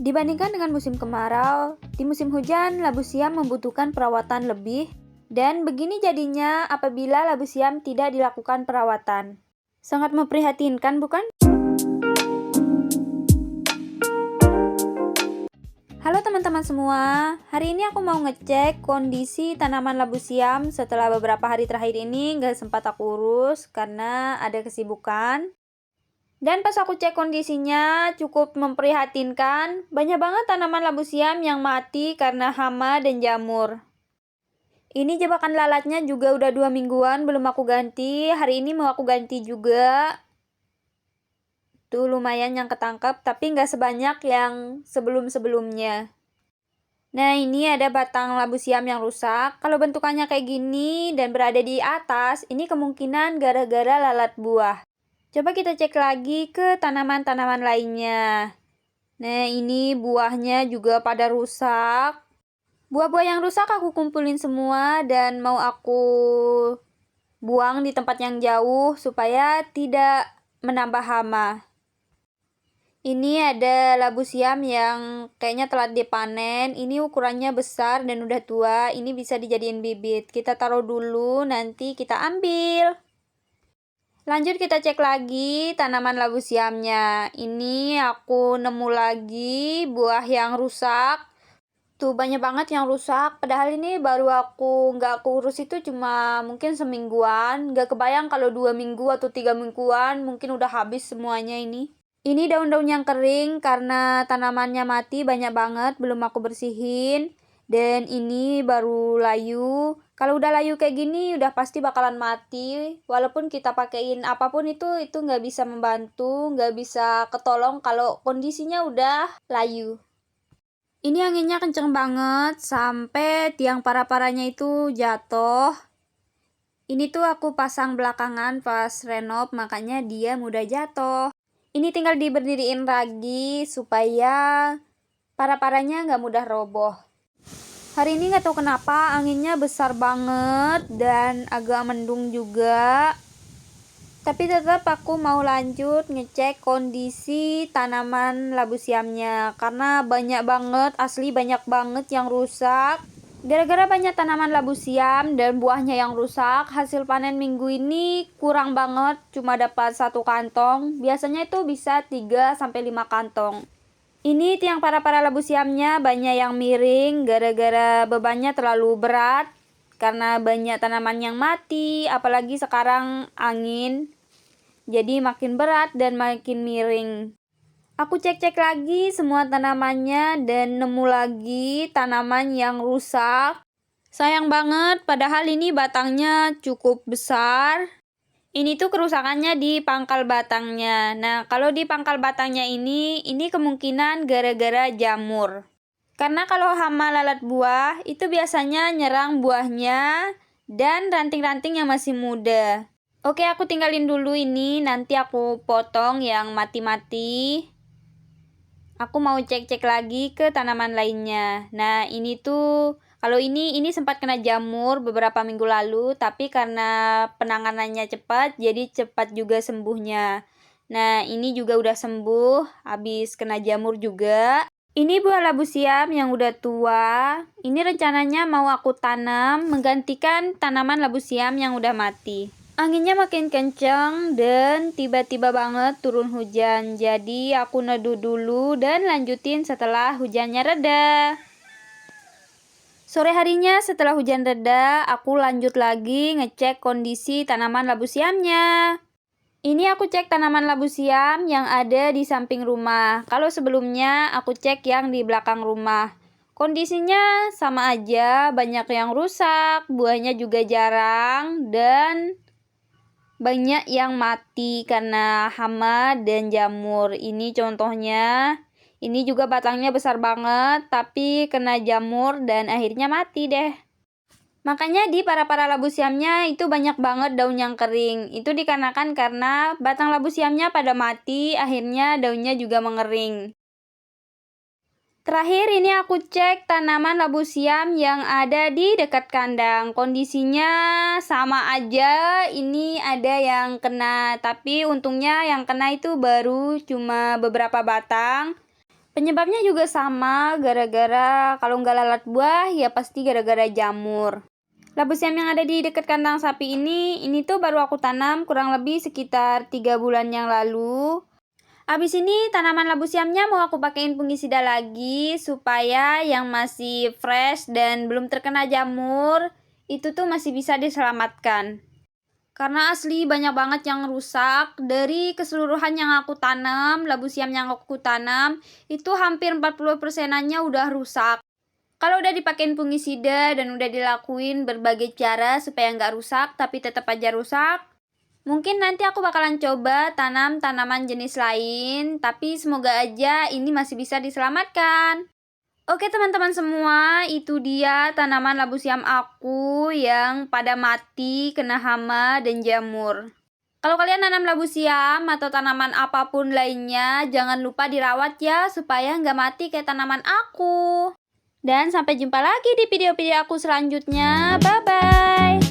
Dibandingkan dengan musim kemarau, di musim hujan labu siam membutuhkan perawatan lebih, dan begini jadinya apabila labu siam tidak dilakukan perawatan. Sangat memprihatinkan, bukan? Halo teman-teman semua, hari ini aku mau ngecek kondisi tanaman labu siam setelah beberapa hari terakhir ini nggak sempat aku urus karena ada kesibukan. Dan pas aku cek kondisinya cukup memprihatinkan, banyak banget tanaman labu siam yang mati karena hama dan jamur. Ini jebakan lalatnya juga udah 2 mingguan belum aku ganti, hari ini mau aku ganti juga. Tuh lumayan yang ketangkep, tapi nggak sebanyak yang sebelum-sebelumnya. Nah ini ada batang labu siam yang rusak. Kalau bentukannya kayak gini dan berada di atas, ini kemungkinan gara-gara lalat buah. Coba kita cek lagi ke tanaman-tanaman lainnya. Nah ini buahnya juga pada rusak. Buah-buah yang rusak aku kumpulin semua dan mau aku buang di tempat yang jauh supaya tidak menambah hama. Ini ada labu siam yang kayaknya telat dipanen. Ini ukurannya besar dan udah tua. Ini bisa dijadiin bibit. Kita taruh dulu, nanti kita ambil. Lanjut kita cek lagi tanaman labu siamnya. Ini aku nemu lagi buah yang rusak. Tuh banyak banget yang rusak. Padahal ini baru nggak aku urus itu cuma mungkin semingguan. Nggak kebayang kalau 2 minggu atau 3 mingguan mungkin udah habis semuanya ini. Ini daun-daun yang kering karena tanamannya mati banyak banget. Belum aku bersihin. Dan ini baru layu. Kalau udah layu kayak gini udah pasti bakalan mati. Walaupun kita pakein apapun itu nggak bisa membantu, nggak bisa ketolong kalau kondisinya udah layu. Ini anginnya kenceng banget sampai tiang para-paranya itu jatuh. Ini tuh aku pasang belakangan pas renov makanya dia mudah jatuh. Ini tinggal diberdiriin lagi supaya para-paranya nggak mudah roboh. Hari ini nggak tahu kenapa anginnya besar banget dan agak mendung juga. Tapi tetap aku mau lanjut ngecek kondisi tanaman labu siamnya. Karena banyak banget, asli banyak banget yang rusak. Gara-gara banyak tanaman labu siam dan buahnya yang rusak, hasil panen minggu ini kurang banget, cuma dapat 1 kantong. Biasanya itu bisa 3-5 kantong. Ini tiang para labu siamnya banyak yang miring gara-gara bebannya terlalu berat karena banyak tanaman yang mati, apalagi sekarang angin. Jadi makin berat dan makin miring. Aku cek-cek lagi semua tanamannya dan nemu lagi tanaman yang rusak. Sayang banget, padahal ini batangnya cukup besar. Ini tuh kerusakannya di pangkal batangnya. Nah, kalau di pangkal batangnya ini kemungkinan gara-gara jamur. Karena kalau hama lalat buah, itu biasanya nyerang buahnya dan ranting-ranting yang masih muda. Oke, aku tinggalin dulu ini, nanti aku potong yang mati-mati. Aku mau cek-cek lagi ke tanaman lainnya. Nah, ini tuh kalau ini sempat kena jamur beberapa minggu lalu, tapi karena penanganannya cepat, jadi cepat juga sembuhnya. Nah, ini juga udah sembuh, habis kena jamur juga. Ini buah labu siam yang udah tua. Ini rencananya mau aku tanam, menggantikan tanaman labu siam yang udah mati. Anginnya makin kenceng dan tiba-tiba banget turun hujan. Jadi aku neduh dulu dan lanjutin setelah hujannya reda. Sore harinya setelah hujan reda, aku lanjut lagi ngecek kondisi tanaman labu siamnya. Ini aku cek tanaman labu siam yang ada di samping rumah. Kalau sebelumnya aku cek yang di belakang rumah. Kondisinya sama aja, banyak yang rusak, buahnya juga jarang, dan banyak yang mati karena hama dan jamur. Ini contohnya. Ini juga batangnya besar banget, tapi kena jamur dan akhirnya mati deh. Makanya di para labu siamnya itu banyak banget daun yang kering. Itu dikarenakan karena batang labu siamnya pada mati, akhirnya daunnya juga mengering. Terakhir ini aku cek tanaman labu siam yang ada di dekat kandang. Kondisinya sama aja, ini ada yang kena, tapi untungnya yang kena itu baru cuma beberapa batang. Penyebabnya juga sama, gara-gara kalau nggak lalat buah ya pasti gara-gara jamur. Labu siam yang ada di dekat kandang sapi ini tuh baru aku tanam kurang lebih sekitar 3 bulan yang lalu. Abis ini tanaman labu siamnya mau aku pakein fungisida lagi supaya yang masih fresh dan belum terkena jamur itu tuh masih bisa diselamatkan. Karena asli banyak banget yang rusak. Dari keseluruhan yang aku tanam, labu siam yang aku tanam, itu hampir 40%-annya udah rusak. Kalau udah dipakein fungisida dan udah dilakuin berbagai cara supaya nggak rusak, tapi tetap aja rusak, mungkin nanti aku bakalan coba tanam tanaman jenis lain, tapi semoga aja ini masih bisa diselamatkan. Oke teman-teman semua, itu dia tanaman labu siam aku yang pada mati kena hama dan jamur. Kalau kalian nanam labu siam atau tanaman apapun lainnya, jangan lupa dirawat ya supaya nggak mati kayak tanaman aku. Dan sampai jumpa lagi di video-video aku selanjutnya. Bye-bye!